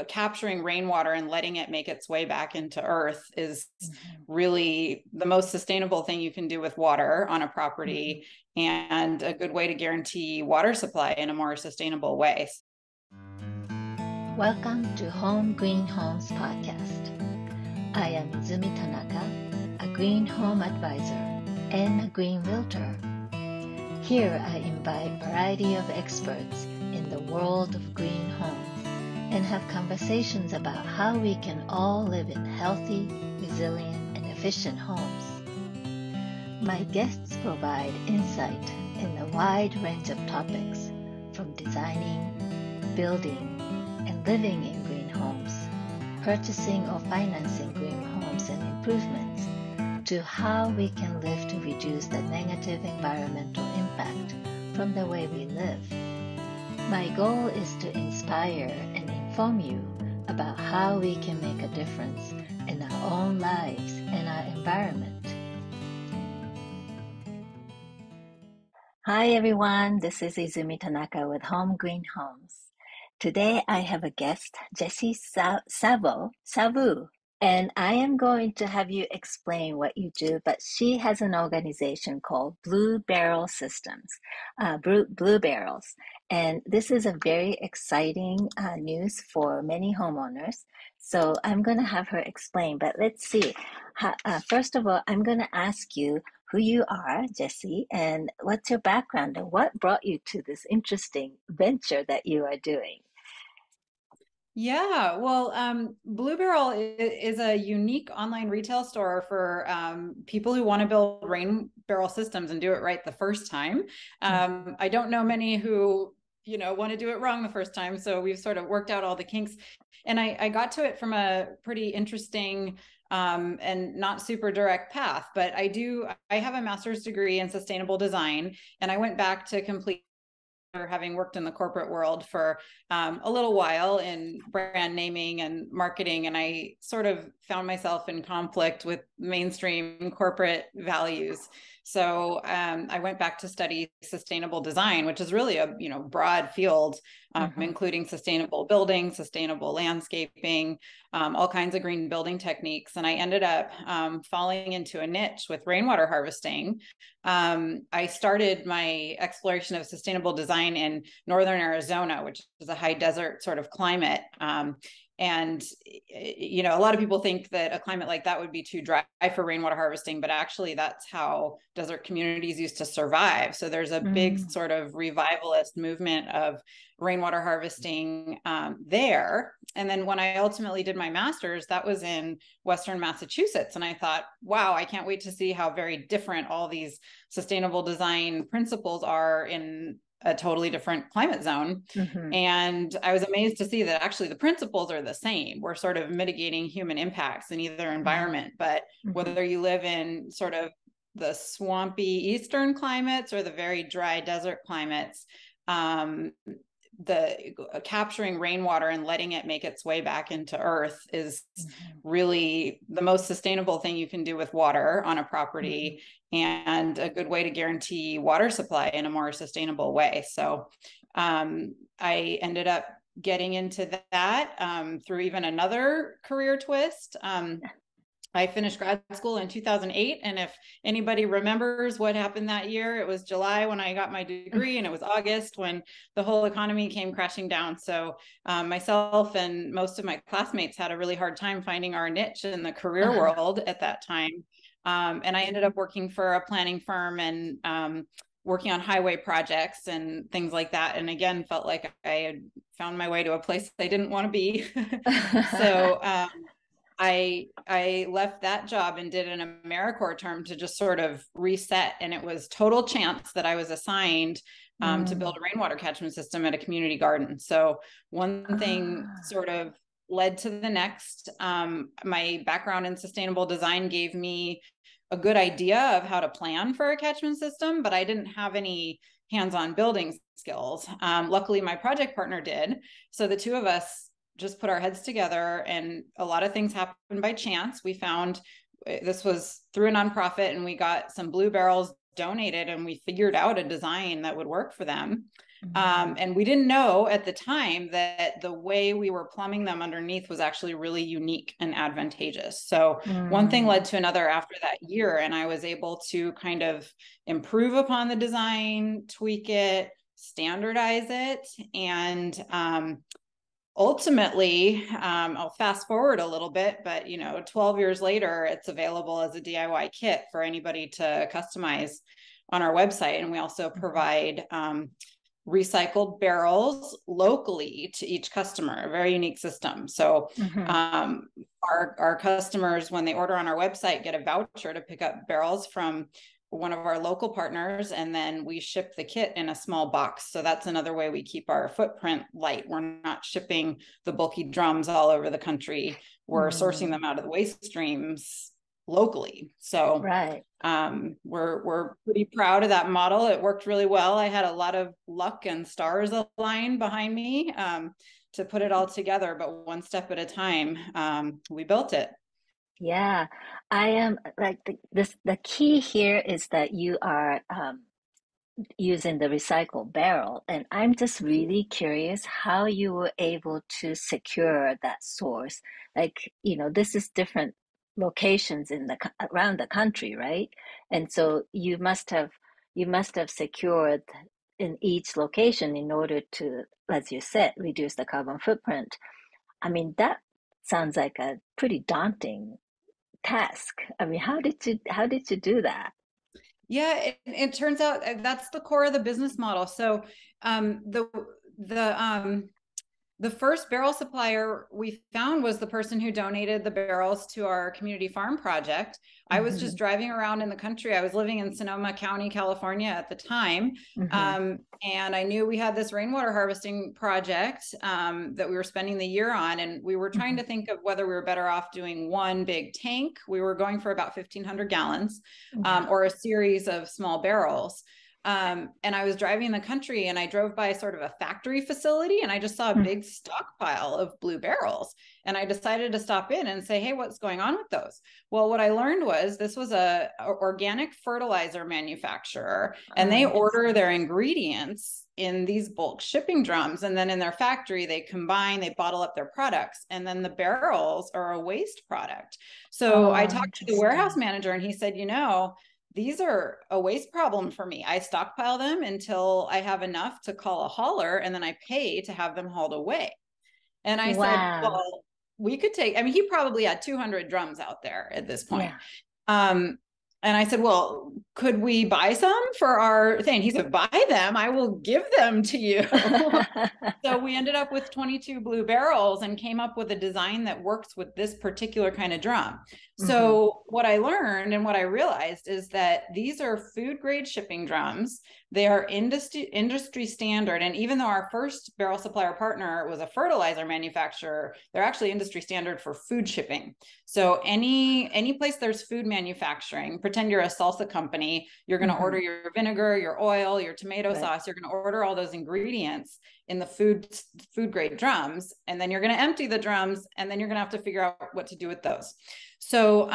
capturing rainwater and letting it make its way back into earth is really the most sustainable thing you can do with water on a property, and a good way to guarantee water supply in a more sustainable way. Welcome to Home Green Homes Podcast. I am Izumi Tanaka, a green home advisor and a green realtor. Here I invite a variety of experts in the world of green homes and have conversations about how we can all live in healthy, resilient, and efficient homes. My guests provide insight in a wide range of topics, from designing, building, and living in green homes, purchasing or financing green homes and improvements, to how we can live to reduce the negative environmental impact from the way we live. My goal is to inspire and inform you about how we can make a difference in our own lives and our environment. Hi everyone, this is Izumi Tanaka with Home Green Homes. Today I have a guest, Jessie Savou, and I am going to have you explain what you do, but she has an organization called BlueBarrel Systems, BlueBarrels. And this is a very exciting news for many homeowners. So I'm going to have her explain, but let's see. First of all, I'm going to ask you who you are, Jessie, and what's your background and what brought you to this interesting venture that you are doing. Yeah, well, BlueBarrel is a unique online retail store for people who want to build rain barrel systems and do it right the first time. I don't know many who, want to do it wrong the first time. So we've sort of worked out all the kinks. And I got to it from a pretty interesting and not super direct path. But I have a master's degree in sustainable design, and I went back to complete, having worked in the corporate world for a little while in brand naming and marketing. And I sort of found myself in conflict with mainstream corporate values. So I went back to study sustainable design, which is really a broad field, including sustainable building, sustainable landscaping, all kinds of green building techniques. And I ended up falling into a niche with rainwater harvesting. I started my exploration of sustainable design in northern Arizona, which is a high desert sort of climate. And, a lot of people think that a climate like that would be too dry for rainwater harvesting, but actually that's how desert communities used to survive. So there's a big sort of revivalist movement of rainwater harvesting there. And then when I ultimately did my master's, that was in Western Massachusetts. And I thought, wow, I can't wait to see how very different all these sustainable design principles are in a totally different climate zone. And I was amazed to see that actually the principles are the same. We're sort of mitigating human impacts in either environment, but whether you live in sort of the swampy eastern climates or the very dry desert climates, the capturing rainwater and letting it make its way back into earth is really the most sustainable thing you can do with water on a property, and a good way to guarantee water supply in a more sustainable way. So I ended up getting into that through even another career twist. I finished grad school in 2008. And if anybody remembers what happened that year, it was July when I got my degree, and it was August when the whole economy came crashing down. So myself and most of my classmates had a really hard time finding our niche in the career world at that time. And I ended up working for a planning firm and working on highway projects and things like that. And again, felt like I had found my way to a place I didn't want to be. So I left that job and did an AmeriCorps term to just sort of reset. And it was total chance that I was assigned to build a rainwater catchment system at a community garden. So one thing sort of led to the next. My background in sustainable design gave me a good idea of how to plan for a catchment system, but I didn't have any hands-on building skills. Luckily, my project partner did. So the two of us just put our heads together, and a lot of things happened by chance. We found this was through a nonprofit, and we got some blue barrels donated, and we figured out a design that would work for them. And we didn't know at the time that the way we were plumbing them underneath was actually really unique and advantageous. So one thing led to another after that year, and I was able to kind of improve upon the design, tweak it, standardize it, and ultimately, I'll fast forward a little bit, but 12 years later, it's available as a DIY kit for anybody to customize on our website. And we also provide recycled barrels locally to each customer, a very unique system. So our customers, when they order on our website, get a voucher to pick up barrels from one of our local partners, and then we ship the kit in a small box. So that's another way we keep our footprint light. We're not shipping the bulky drums all over the country. We're sourcing them out of the waste streams locally. So we're pretty proud of that model. It worked really well. I had a lot of luck and stars aligned behind me to put it all together, but one step at a time, we built it. Yeah, I am like the key here is that you are using the recycled barrel, and I'm just really curious how you were able to secure that source. Like, this is different locations around the country, right? And so you must have secured in each location in order to, as you said, reduce the carbon footprint. I mean, that sounds like a pretty daunting task. I mean, how did you do that? Yeah, it turns out that's the core of the business model. So the the first barrel supplier we found was the person who donated the barrels to our community farm project. I was just driving around in the country. I was living in Sonoma County, California at the time. And I knew we had this rainwater harvesting project that we were spending the year on. And we were trying to think of whether we were better off doing one big tank. We were going for about 1,500 gallons or a series of small barrels. And I was driving the country and I drove by sort of a factory facility and I just saw a big stockpile of blue barrels. And I decided to stop in and say, hey, what's going on with those? Well, what I learned was this was a organic fertilizer manufacturer, and they order their ingredients in these bulk shipping drums. And then in their factory, they bottle up their products. And then the barrels are a waste product. So I talked to the warehouse manager and he said, these are a waste problem for me. I stockpile them until I have enough to call a hauler, and then I pay to have them hauled away. And I said, well, we could he probably had 200 drums out there at this point. And I said, well, could we buy some for our thing? He said, buy them. I will give them to you. So we ended up with 22 blue barrels and came up with a design that works with this particular kind of drum. So what I learned and what I realized is that these are food grade shipping drums. They are industry standard. And even though our first barrel supplier partner was a fertilizer manufacturer, they're actually industry standard for food shipping. So any place there's food manufacturing, pretend you're a salsa company, you're going to order your vinegar, your oil, your tomato sauce. You're going to order all those ingredients in the food grade drums, and then you're going to empty the drums, and then you're going to have to figure out what to do with those. So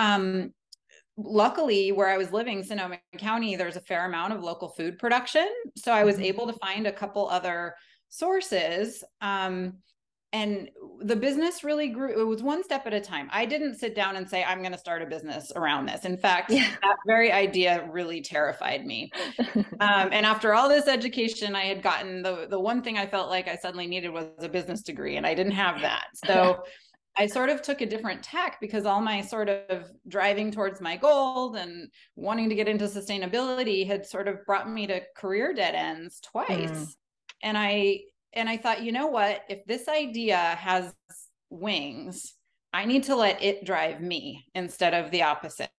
luckily, where I was living, Sonoma County, there's a fair amount of local food production. So I was able to find a couple other sources. And the business really grew. It was one step at a time. I didn't sit down and say, I'm going to start a business around this. In fact, that very idea really terrified me. And after all this education I had gotten, the one thing I felt like I suddenly needed was a business degree, and I didn't have that. So I sort of took a different tack, because all my sort of driving towards my goals and wanting to get into sustainability had sort of brought me to career dead ends twice. And I thought, you know what, if this idea has wings, I need to let it drive me instead of the opposite.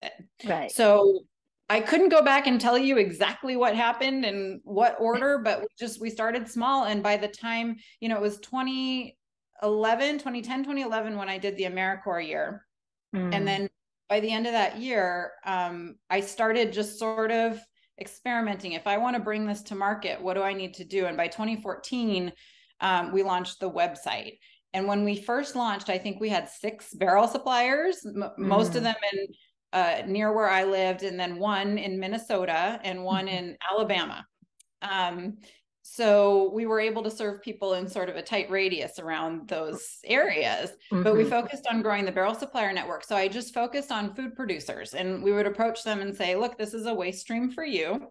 Right. So I couldn't go back and tell you exactly what happened and what order, but we started small. And by the time, it was 2010, 2011, when I did the AmeriCorps year. And then by the end of that year, I started just sort of experimenting. If I want to bring this to market, what do I need to do? And by 2014, we launched the website. And when we first launched, I think we had 6 barrel suppliers, most of them in near where I lived, and then one in Minnesota and one in Alabama. so we were able to serve people in sort of a tight radius around those areas, but we focused on growing the barrel supplier network. So I just focused on food producers, and we would approach them and say, look, this is a waste stream for you.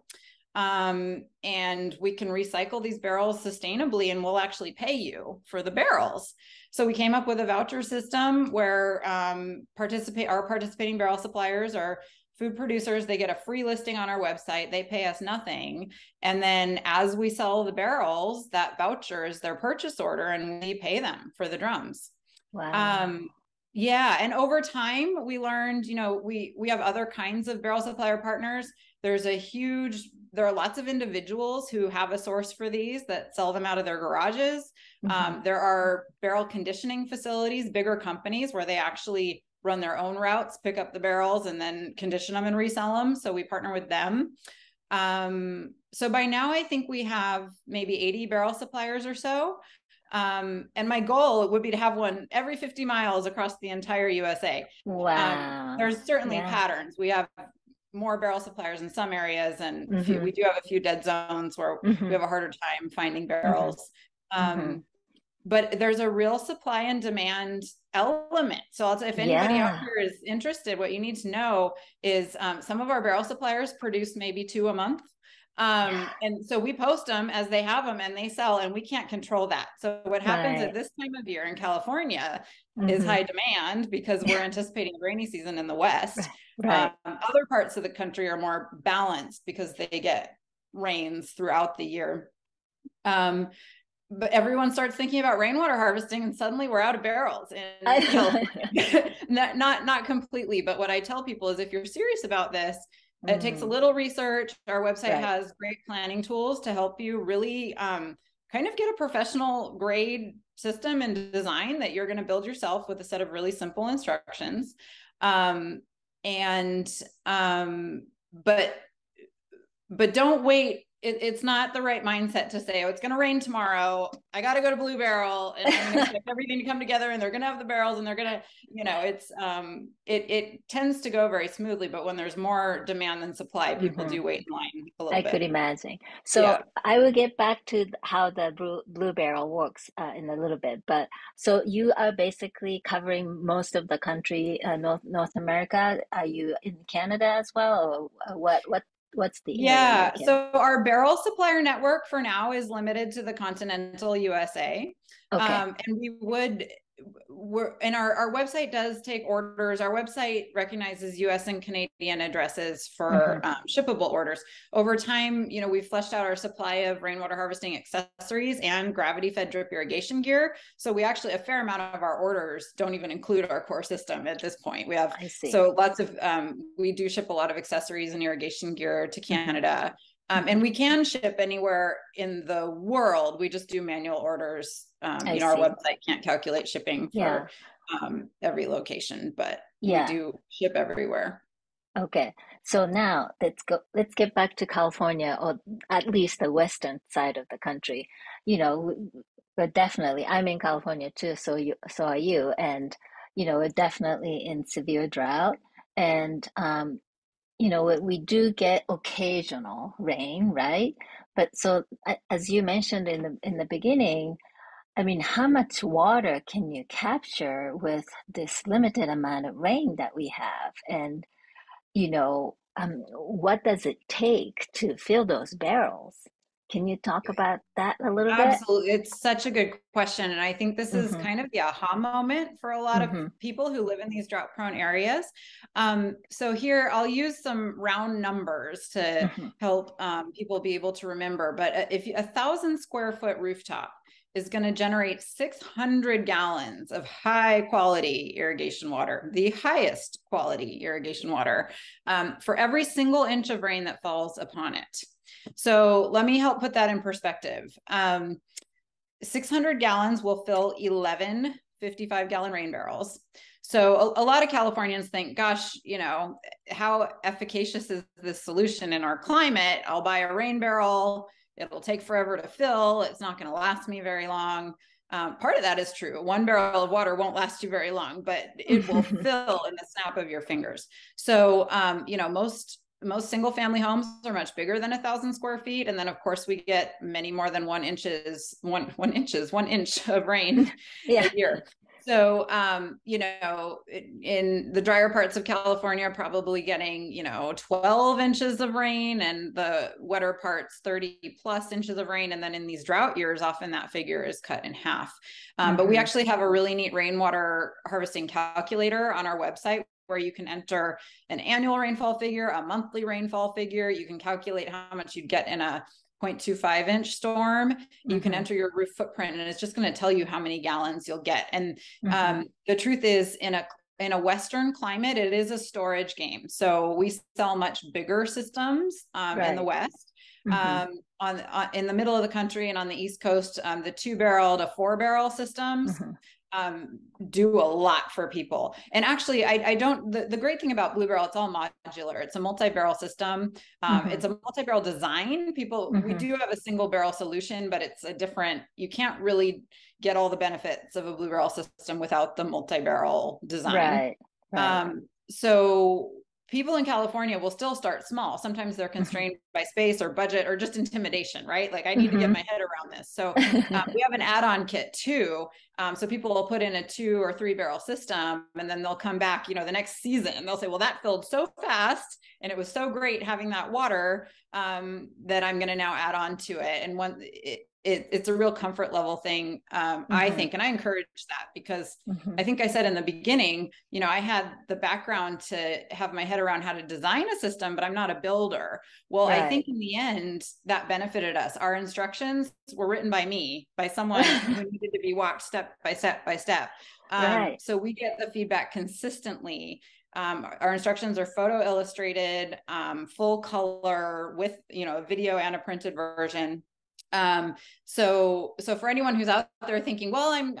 And we can recycle these barrels sustainably, and we'll actually pay you for the barrels. So we came up with a voucher system where our participating barrel suppliers are food producers. They get a free listing on our website. They pay us nothing. And then as we sell the barrels, that voucher is their purchase order, and we pay them for the drums. Wow. Yeah. And over time, we learned, we have other kinds of barrel supplier partners. There are lots of individuals who have a source for these that sell them out of their garages. There are barrel conditioning facilities, bigger companies where they actually run their own routes, pick up the barrels, and then condition them and resell them. So we partner with them. So by now, I think we have maybe 80 barrel suppliers or so. And my goal would be to have one every 50 miles across the entire USA. Wow. There's certainly patterns. We have more barrel suppliers in some areas, and we do have a few dead zones where we have a harder time finding barrels. But there's a real supply and demand element. So if anybody out here is interested, what you need to know is some of our barrel suppliers produce maybe 2 a month. And so we post them as they have them and they sell, and we can't control that. So what happens at this time of year in California is high demand because we're anticipating a rainy season in the West. Other parts of the country are more balanced because they get rains throughout the year. But everyone starts thinking about rainwater harvesting, and suddenly we're out of barrels. And not completely, but what I tell people is if you're serious about this, it takes a little research. Our website has great planning tools to help you really kind of get a professional grade system and design that you're going to build yourself with a set of really simple instructions. But don't wait. It's not the right mindset to say, oh, it's going to rain tomorrow. I got to go to BlueBarrel and I'm going to expect everything to come together, and they're going to have the barrels, and they're going to, it tends to go very smoothly. But when there's more demand than supply, people do wait in line a little bit. I could imagine. So I will get back to how the BlueBarrel works in a little bit. But so you are basically covering most of the country, North America. Are you in Canada as well, or what's the area? So our barrel supplier network for now is limited to the continental USA. And our website does take orders. Our website recognizes US and Canadian addresses for shippable orders. Over time, we've fleshed out our supply of rainwater harvesting accessories and gravity fed drip irrigation gear. So we actually, a fair amount of our orders don't even include our core system at this point. We have, so lots of, we do ship a lot of accessories and irrigation gear to Canada. And we can ship anywhere in the world. We just do manual orders. Our website can't calculate shipping for every location, but we do ship everywhere. Okay, so now let's get back to California, or at least the western side of the country. But definitely, I'm in California too, so are you, and we're definitely in severe drought, and we do get occasional rain, right? But so as you mentioned in the beginning, I mean, how much water can you capture with this limited amount of rain that we have? And what does it take to fill those barrels? Can you talk about that a little bit? Absolutely. It's such a good question. And I think this is kind of the aha moment for a lot of people who live in these drought-prone areas. So here, I'll use some round numbers to help people be able to remember. But if 1,000 square foot rooftop is going to generate 600 gallons of high quality irrigation water, the highest quality irrigation water, for every single inch of rain that falls upon it. So let me help put that in perspective. 600 gallons will fill 11 55-gallon rain barrels. So a lot of Californians think, gosh, how efficacious is this solution in our climate? I'll buy a rain barrel. It'll take forever to fill. It's not going to last me very long. Part of that is true. 1 barrel of water won't last you very long, but it will fill in the snap of your fingers. So, most most single family homes are much bigger than 1,000 square feet. And then of course we get many more than 1 inch of rain Yeah. a year. So, you know, in the drier parts of California, probably getting, you know, 12 inches of rain, and the wetter parts, 30 plus inches of rain. And then in these drought years, often that figure is cut in half. But we actually have a really neat rainwater harvesting calculator on our website where you can enter an annual rainfall figure, a monthly rainfall figure. You can calculate how much you'd get in a 0.25-inch storm. You can enter your roof footprint, and it's just going to tell you how many gallons you'll get. And the truth is, in a Western climate, it is a storage game. So we sell much bigger systems in the West. In the middle of the country and on the East Coast, the 2-barrel to 4-barrel systems do a lot for people. And actually, I don't, the great thing about BlueBarrel, it's all modular. It's a multi-barrel system. It's a multi-barrel design. We do have a single barrel solution, but it's a different, you can't really get all the benefits of a BlueBarrel system without the multi-barrel design. So people in California will still start small. Sometimes they're constrained by space or budget or just intimidation, right? Like, I need to get my head around this. So we have an add-on kit too. So people will put in a 2 or 3-barrel system, and then they'll come back, you know, the next season, they'll say, well, that filled so fast and it was so great having that water that I'm going to now add on to it. And it's a real comfort level thing, I think, and I encourage that, because I think I said in the beginning, you know, I had the background to have my head around how to design a system, but I'm not a builder. Well, I think in the end that benefited us. Our instructions were written by me, by someone who needed to be walked step by step by step. So we get the feedback consistently. Our instructions are photo illustrated, full color, with, you know, a video and a printed version. So for anyone who's out there thinking, well, I'm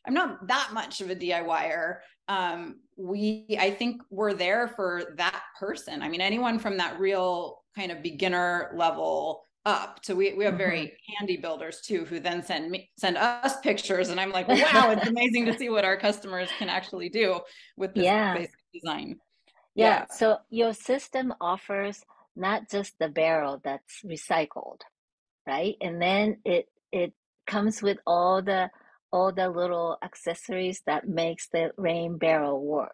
not that much of a DIYer. I think we're there for that person. I mean, anyone from that real kind of beginner level up to, we have very handy builders too, who then send us pictures. And I'm like, wow, it's amazing to see what our customers can actually do with this basic design. So your system offers not just the barrel that's recycled, right? And then it comes with all the little accessories that makes the rain barrel work.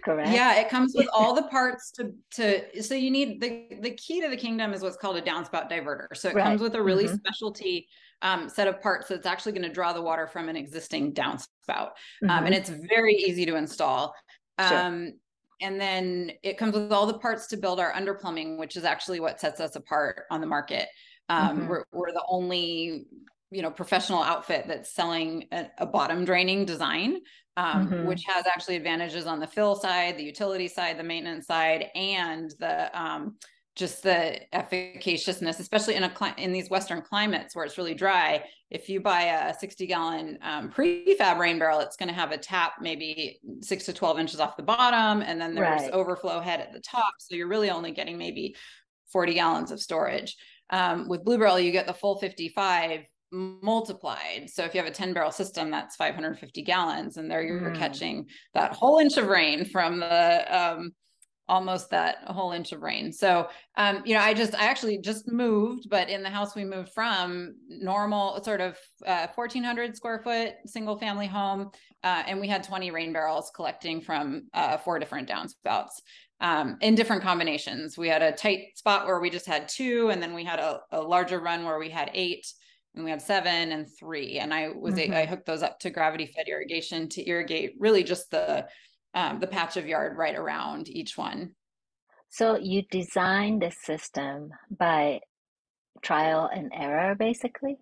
Correct? Yeah, it comes with all the parts so you need the key to the kingdom is what's called a downspout diverter. So it comes with a really specialty set of parts that's actually going to draw the water from an existing downspout. And it's very easy to install. And then it comes with all the parts to build our underplumbing, which is actually what sets us apart on the market. We're the only, you know, professional outfit that's selling a bottom draining design, which has actually advantages on the fill side, the utility side, the maintenance side, and the just the efficaciousness, especially in these Western climates where it's really dry. If you buy a 60-gallon prefab rain barrel, it's going to have a tap maybe 6 to 12 inches off the bottom, and then there's overflow head at the top. So you're really only getting maybe 40 gallons of storage. With BlueBarrel, you get the full 55 multiplied. So if you have a 10-barrel system, that's 550 gallons, and there you're catching that whole inch of rain from the almost that whole inch of rain. So you know, I actually just moved, but in the house we moved from, normal sort of 1,400 square foot single family home, and we had 20 rain barrels collecting from 4 different downspouts. In different combinations. We had a tight spot where we just had 2, and then we had a larger run where we had 8, and we had 7 and 3. And I hooked those up to gravity fed irrigation to irrigate really just the patch of yard right around each one. So you designed the system by trial and error, basically?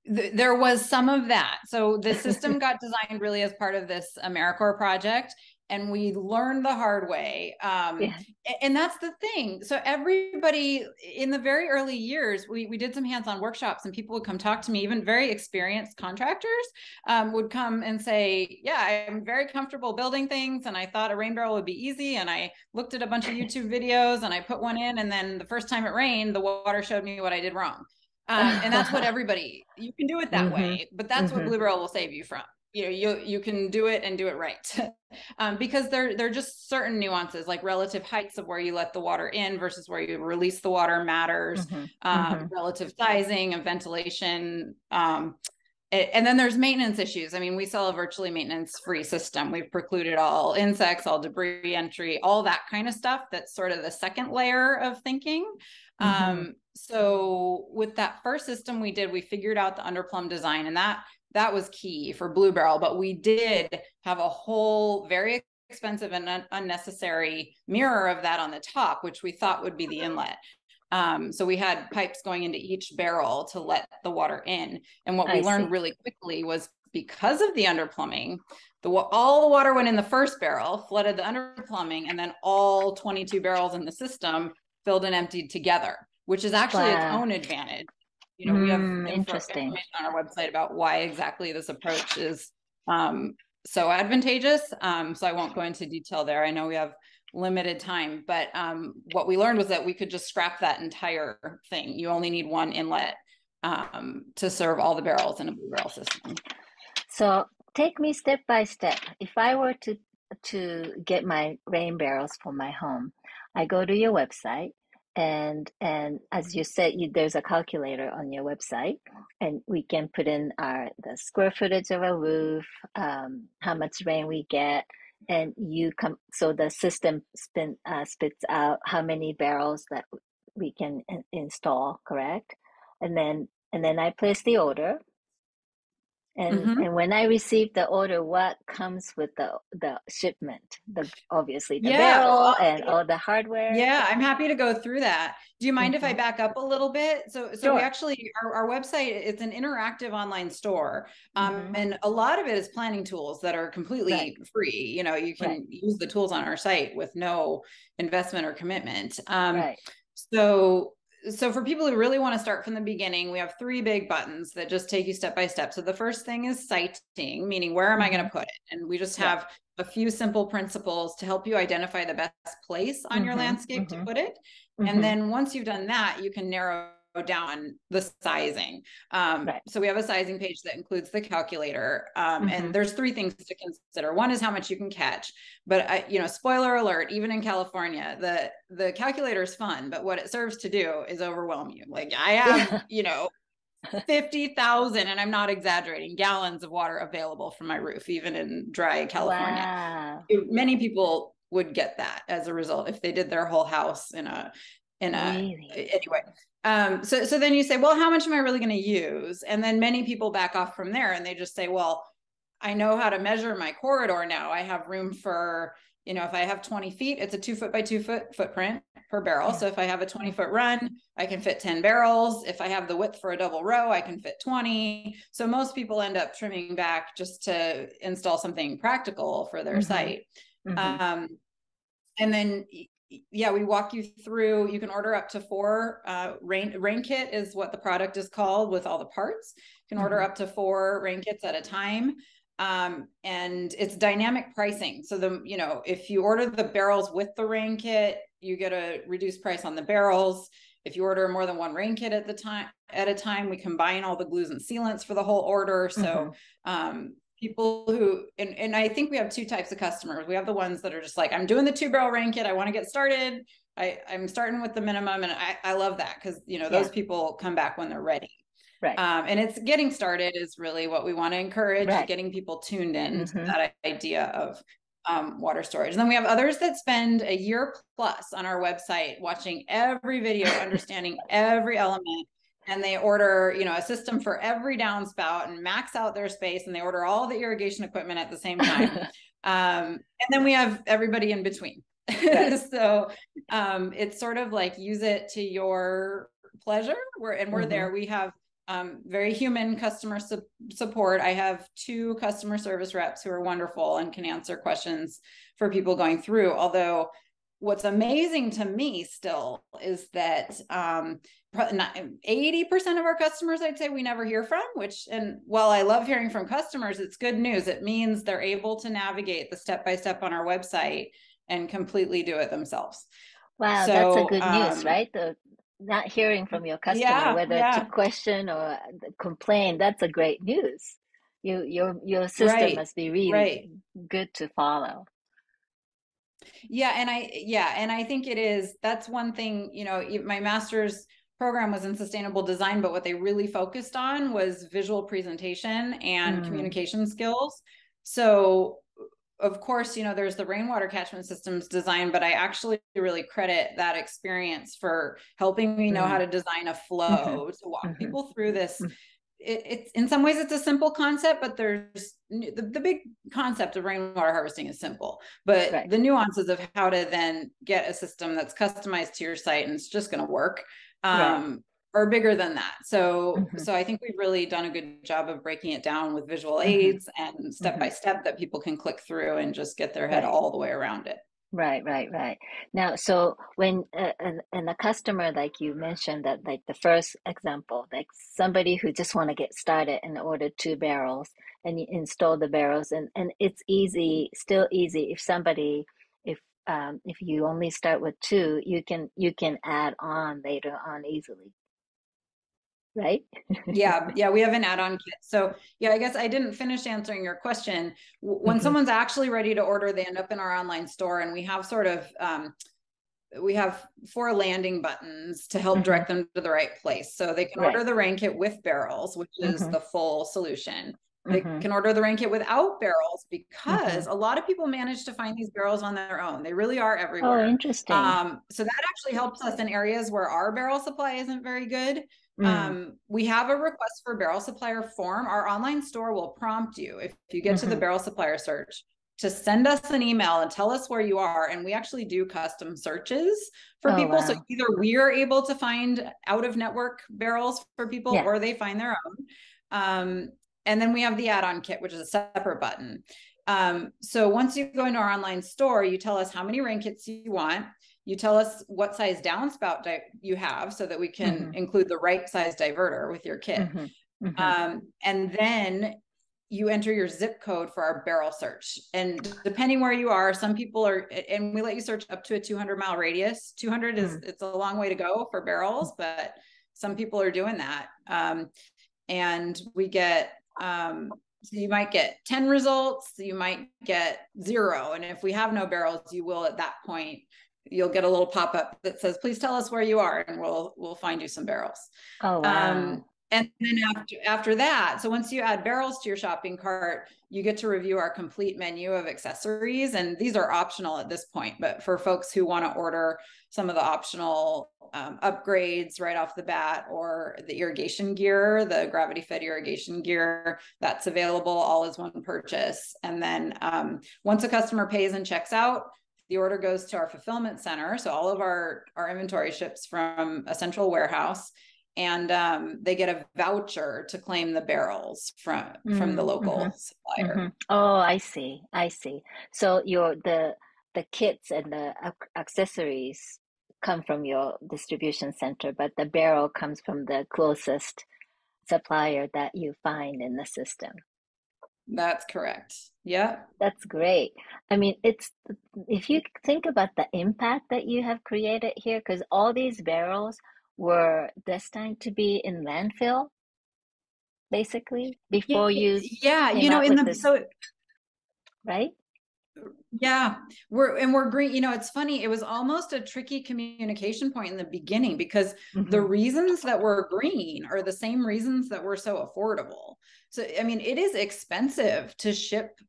There was some of that. So the system got designed really as part of this AmeriCorps project, and we learned the hard way. And that's the thing. So everybody in the very early years, we did some hands-on workshops, and people would come talk to me, even very experienced contractors would come and say, yeah, I'm very comfortable building things, and I thought a rain barrel would be easy. And I looked at a bunch of YouTube videos and I put one in, and then the first time it rained, the water showed me what I did wrong. And that's what you can do it that way, but that's what BlueBarrel will save you from. you can do it and do it right. Because they're just certain nuances, like relative heights of where you let the water in versus where you release the water matters, Mm-hmm. Mm-hmm. relative sizing and ventilation. And then there's maintenance issues. I mean, we sell a virtually maintenance-free system. We've precluded all insects, all debris entry, all that kind of stuff. That's sort of the second layer of thinking. Mm-hmm. So with that first system we did, we figured out the underplumb design, and that was key for BlueBarrel. But we did have a whole very expensive and unnecessary mirror of that on the top, which we thought would be the inlet. So we had pipes going into each barrel to let the water in. And what we I learned see. really quickly was, because of the underplumbing, all the water went in the first barrel, flooded the underplumbing, and then all 22 barrels in the system filled and emptied together, which is actually its Wow. own advantage. We have Interesting. information on our website about why exactly this approach is so advantageous. So I won't go into detail there. I know we have limited time, but what we learned was that we could just scrap that entire thing. You only need one inlet to serve all the barrels in a BlueBarrel system. So take me step by step. If I were to get my rain barrels for my home, I go to your website, and as you said, there's a calculator on your website, and we can put in the square footage of a roof, how much rain we get, and so the system spits out how many barrels that we can install, correct? And then I place the order. And Mm-hmm. and when I receive the order, what comes with the shipment? Obviously the Yeah. barrel and all the hardware. Yeah, I'm happy to go through that. Do you mind if I Hmm. back up a little bit? So we Sure. actually, our website, it's an interactive online store. Hmm. And a lot of it is planning tools that are Right. completely free. You Right. can use the tools on our site with no investment or commitment. Right. So so for people who really want to start from the beginning, we have three big buttons that just take you step by step. So the first thing is siting, meaning where am I going Hmm. to put it? And we just Yeah. have a few simple principles to help you identify the best place on your Hmm. landscape to Hmm. put it. And Hmm. then once you've done that, you can narrow down the sizing. Right. So we have a sizing page that includes the calculator. Hmm. And there's three things to consider. One is how much you can catch. But spoiler alert, even in California, the calculator is fun, but what it serves to do is overwhelm you. Like I have, Yeah. 50,000, and I'm not exaggerating, gallons of water available from my roof, even in dry California. Wow. Many people would get that as a result if they did their whole house Really? anyway. So then you say, well, how much am I really going to use? And then many people back off from there, and they just say, well, I know how to measure my corridor now. I have room for, if I have 20 feet, it's a 2 foot by 2 foot footprint per barrel. Yeah. So if I have a 20-foot run, I can fit 10 barrels. If I have the width for a double row, I can fit 20. So most people end up trimming back just to install something practical for their Hmm. site. Hmm. And then yeah, we walk you through. You can order up to 4 rain kit is what the product is called, with all the parts. You can order Hmm. up to 4 rain kits at a time. And it's dynamic pricing. So if you order the barrels with the rain kit, you get a reduced price on the barrels. If you order more than 1 rain kit at a time, we combine all the glues and sealants for the whole order. So people who, and I think we have 2 types of customers. We have the ones that are just like, I'm doing the 2-barrel rain kit, I want to get started. I'm starting with the minimum, and I love that, because those Yeah. people come back when they're ready. Right. And it's getting started is really what we want to encourage, Right. getting people tuned in to Hmm. that idea of water storage. And then we have others that spend a year plus on our website watching every video, understanding every element, and they order a system for every downspout and max out their space, and they order all the irrigation equipment at the same time. And then we have everybody in between. Right. So it's sort of like, use it to your pleasure. We're Hmm. there. We have very human customer support. I have 2 customer service reps who are wonderful and can answer questions for people going through. Although what's amazing to me still is that 80% of our customers, I'd say, we never hear from, and while I love hearing from customers, it's good news. It means they're able to navigate the step-by-step on our website and completely do it themselves. Wow, that's a So good news, right? Not hearing from your customer, yeah, whether to yeah. question or complain, that's a great news. Your system Right. must be really Right. good to follow. And I think it is, that's one thing, my master's program was in sustainable design, but what they really focused on was visual presentation and Mm, communication skills. So of course, there's the rainwater catchment systems design, but I actually really credit that experience for helping me know how mm, to design a mm-hmm, flow to walk mm-hmm, people through this. mm. It's in some ways it's a simple concept, but there's the big concept of rainwater harvesting is simple, but Right, the nuances of how to then get a system that's customized to your site and it's just going to work right. um, are bigger than that. So Mm-hmm, I think we've really done a good job of breaking it down with visual mm-hmm, aids and step mm-hmm. by step that people can click through and just get their head Right. all the way around it. Right, right, right. Now, so when and a customer like you mentioned that like the first example, like somebody who just want to get started and order 2 barrels and you install the barrels and it's easy, still easy if somebody if you only start with two, you can add on later on easily, right? Yeah, we have an add-on kit. So yeah, I guess I didn't finish answering your question. When Mm-hmm, someone's actually ready to order, they end up in our online store, and we have we have 4 landing buttons to help mm-hmm. direct them to the right place. So they can Right. order the rain kit with barrels, which is Mm-hmm, the full solution. They mm-hmm, can order the rain kit without barrels mm-hmm. because a lot of people manage to find these barrels on their own. They really are Oh, everywhere. interesting. So that actually helps us in areas where our barrel supply isn't very good. Mm, We have a request for barrel supplier form. Our online store will prompt you if you get to the mm-hmm. barrel supplier search to send us an email and tell us where you are. And we actually do custom searches for Oh, people. So wow. either we're able to find out of network barrels for people Yeah. or they find their own. And then we have the add-on kit, which is a separate button. So once you go into our online store, you tell us how many rain kits you want. You tell us what size downspout you have so that we can Mm-hmm, include the right size diverter with your kit. mm-hmm, mm-hmm. And then you enter your zip code for our barrel search. And depending where you are, some people are, and we let you search up to a 200-mile radius. 200 is, Mm. it's a long way to go for barrels, but some people are doing that. And we get, so you might get 10 results, you might get 0. And if we have no barrels, you will at that point, you'll get a little pop-up that says, please tell us where you are and we'll find you some barrels. Oh, wow. And then after that, so once you add barrels to your shopping cart, you get to review our complete menu of accessories. And these are optional at this point, but for folks who want to order some of the optional upgrades right off the bat, or the irrigation gear, the gravity fed irrigation gear, that's available all as one purchase. And then once a customer pays and checks out, the order goes to our fulfillment center. So all of our inventory ships from a central warehouse, and they get a voucher to claim the barrels from the Mm, local mm-hmm, mm-hmm. supplier. Oh, I see. I see. So the kits and the accessories come from your distribution center, but the barrel comes from the closest supplier that you find in the system. That's correct. Yeah. That's great. I mean, it's if you think about the impact that you have created here, because all these barrels were destined to be in landfill, basically, before you Yeah, came out in with the this, so right? yeah, we're green. It's funny. It was almost a tricky communication point in the beginning because the Mm-hmm, reasons that we're green are the same reasons that we're so affordable. So, I mean, it is expensive to ship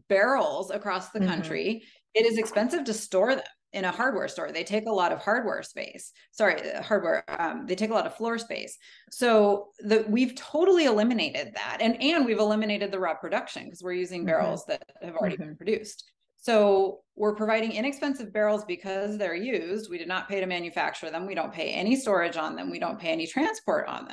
barrels across the mm-hmm, country. It is expensive to store them in a hardware store. They take a lot of hardware space. Sorry, hardware. They take a lot of floor space. So we've totally eliminated that, and we've eliminated the raw production because we're using mm-hmm, barrels that have already mm-hmm, been produced. So we're providing inexpensive barrels because they're used. We did not pay to manufacture them. We don't pay any storage on them. We don't pay any transport on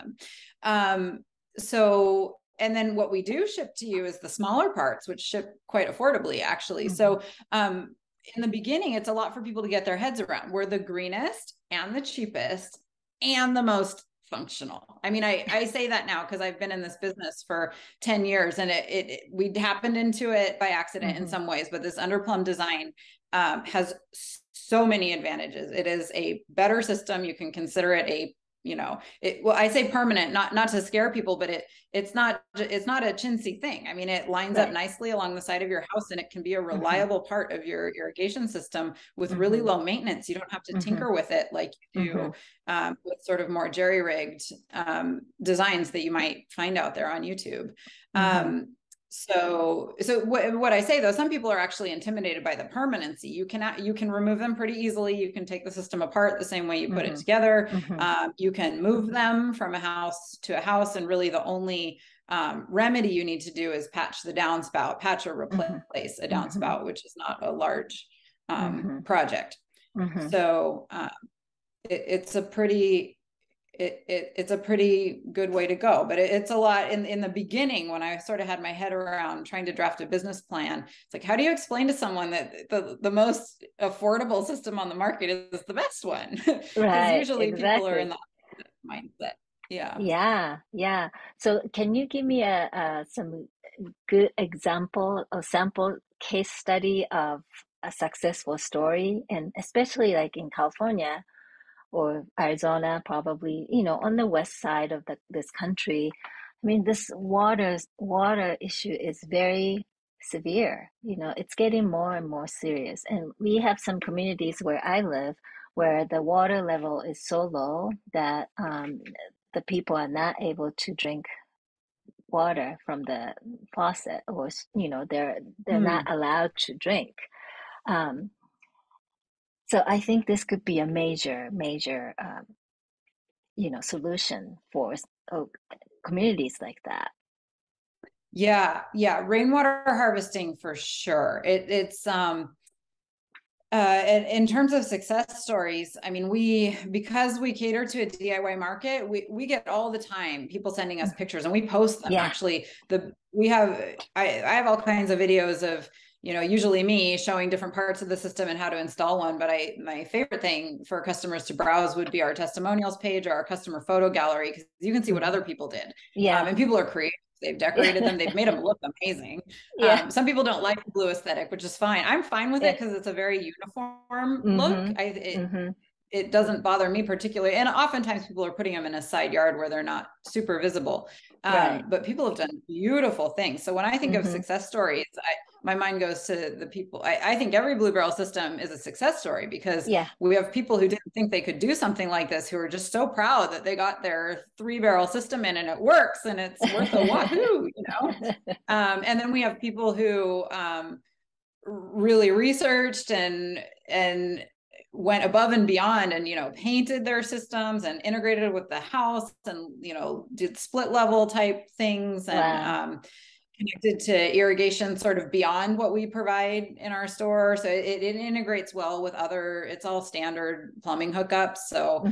them. So and then what we do ship to you is the smaller parts, which ship quite affordably, actually. mm-hmm. So in the beginning, it's a lot for people to get their heads around. We're the greenest and the cheapest and the most functional. I mean, I say that now because I've been in this business for 10 years, and we happened into it by accident in Mm-hmm. some ways, but this underplumb design has so many advantages. It is a better system. You can consider it a well, I say permanent, not to scare people, but it's not a chintzy thing. I mean, it lines up nicely along the side of your house, and it can be a reliable part of your irrigation system with really low maintenance. You don't have to tinker with it like you do with sort of more jerry-rigged designs that you might find out there on YouTube. So what I say though, some people are actually intimidated by the permanency. You can remove them pretty easily. You can take the system apart the same way you put it together. You can move them from a house to a house, and really the only remedy you need to do is patch the downspout, patch or replace a downspout, which is not a large project. So it's a pretty good way to go, but it's a lot in the beginning when I sort of had my head around trying to draft a business plan. It's like, how do you explain to someone that the most affordable system on the market is the best one? Because usually people are in the mindset. Yeah. So can you give me some good example or sample case study of a successful story, and especially like in California or Arizona, probably, on the west side of this country. I mean, this water issue is very severe. It's getting more and more serious. And we have some communities where I live where the water level is so low that the people are not able to drink water from the faucet, or they're not allowed to drink. So I think this could be a major solution for communities like that. Yeah, rainwater harvesting for sure. It's in terms of success stories, I mean, because we cater to a DIY market, we get all the time people sending us pictures, and we post them. Actually, I have all kinds of videos of, usually me showing different parts of the system and how to install one. But my favorite thing for customers to browse would be our testimonials page or our customer photo gallery, because you can see what other people did. And people are creative. They've decorated them. They've made them look amazing. Some people don't like the blue aesthetic, which is fine. I'm fine with it because it's a very uniform look. It doesn't bother me particularly. And oftentimes people are putting them in a side yard where they're not super visible. But people have done beautiful things. So when I think of success stories, my mind goes to the people. I think every BlueBarrel system is a success story, because we have people who didn't think they could do something like this, who are just so proud that they got their 3-barrel system in and it works and it's worth a wahoo, and then we have people who really researched and went above and beyond and, painted their systems and integrated with the house and, did split level type things and connected to irrigation sort of beyond what we provide in our store. So it integrates well with it's all standard plumbing hookups. So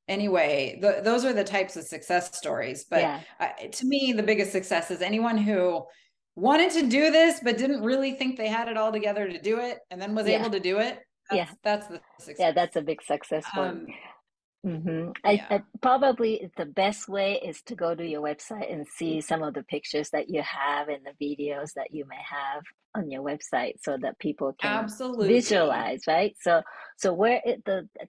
anyway, those are the types of success stories. But to me, the biggest success is anyone who wanted to do this, but didn't really think they had it all together to do it, and then was able to do it. That's the success. Yeah, that's a big success story. I probably the best way is to go to your website and see some of the pictures that you have and the videos that you may have on your website, so that people can visualize, right? So where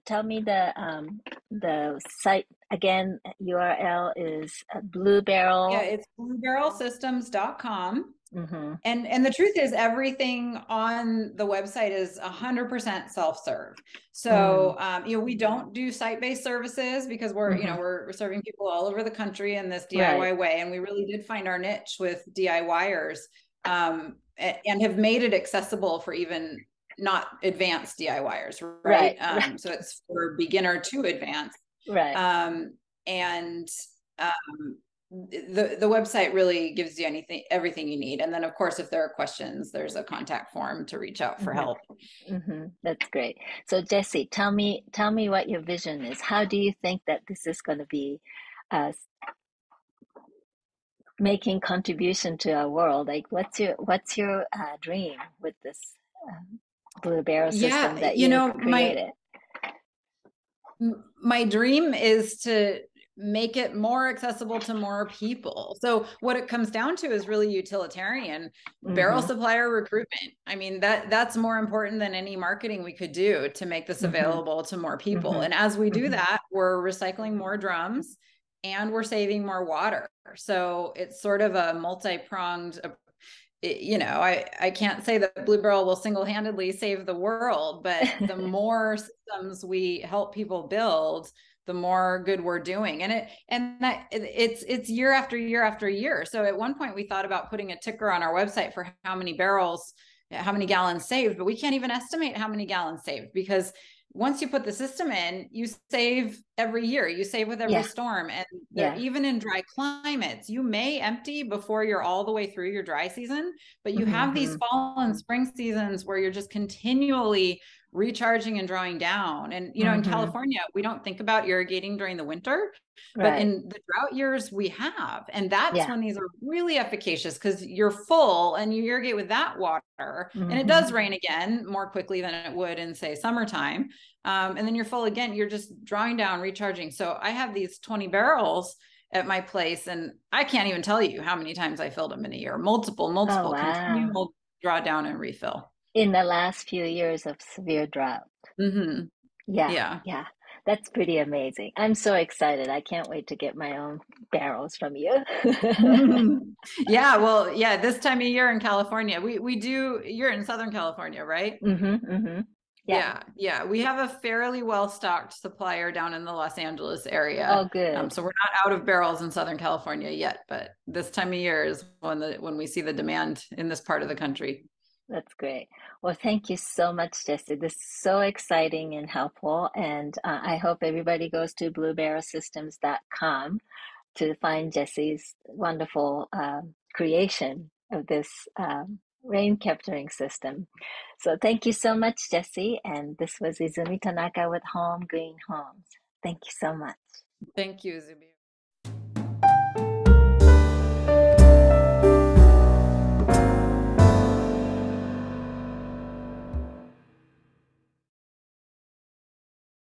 tell me the site again. URL is BlueBarrel. Yeah, it's BlueBarrelSystems.com. And the truth is, everything on the website is 100% self-serve. So, we don't do site-based services because we're, we're serving people all over the country in this DIY way. And we really did find our niche with DIYers, and have made it accessible for even not advanced DIYers, right? So it's for beginner to advanced. The website really gives you everything you need. And then of course, if there are questions, there's a contact form to reach out for help. That's great. So Jessie, tell me what your vision is. How do you think that this is going to be making contribution to our world? Like, what's your dream with this BlueBarrel system that you created? My dream is to make it more accessible to more people. So what it comes down to is really utilitarian barrel Mm-hmm. supplier recruitment. I mean, that's more important than any marketing we could do to make this Mm-hmm. available to more people. Mm-hmm. And as we do Mm-hmm. that, we're recycling more drums and we're saving more water. So it's sort of a multi-pronged, I can't say that BlueBarrel will single-handedly save the world, but the more systems we help people build, the more good we're doing. It's year after year after year. So at one point we thought about putting a ticker on our website for how many gallons saved, but we can't even estimate how many gallons saved, because once you put the system in, you save every year, you save with every Yeah. storm. And they're Yeah. even in dry climates, you may empty before you're all the way through your dry season, but you have these Mm-hmm. fall and spring seasons where you're just continually recharging and drawing down. And, in Mm-hmm. California, we don't think about irrigating during the winter, but Right. in the drought years we have. And that's Yeah. when these are really efficacious, because you're full and you irrigate with that water. And it Mm-hmm. does rain again more quickly than it would in, say, summertime. And then you're full again, you're just drawing down, recharging. So I have these 20 barrels at my place, and I can't even tell you how many times I filled them in a year. Oh, Multiple wow. continual draw down and refill. In the last few years of severe drought. Mm-hmm. Yeah, Yeah. yeah. That's pretty amazing. I'm so excited. I can't wait to get my own barrels from you. Yeah, well, yeah, this time of year in California, we do, you're in Southern California, right? Mm-hmm, mm-hmm. Yeah. Yeah. We have a fairly well-stocked supplier down in the Los Angeles area. Oh, good. So we're not out of barrels in Southern California yet, but this time of year is when we see the demand in this part of the country. That's great. Well, thank you so much, Jesse. This is so exciting and helpful. And I hope everybody goes to bluebarrelsystems.com to find Jesse's wonderful creation of this rain capturing system. So thank you so much, Jesse. And this was Izumi Tanaka with Home Green Homes. Thank you so much. Thank you, Zubi.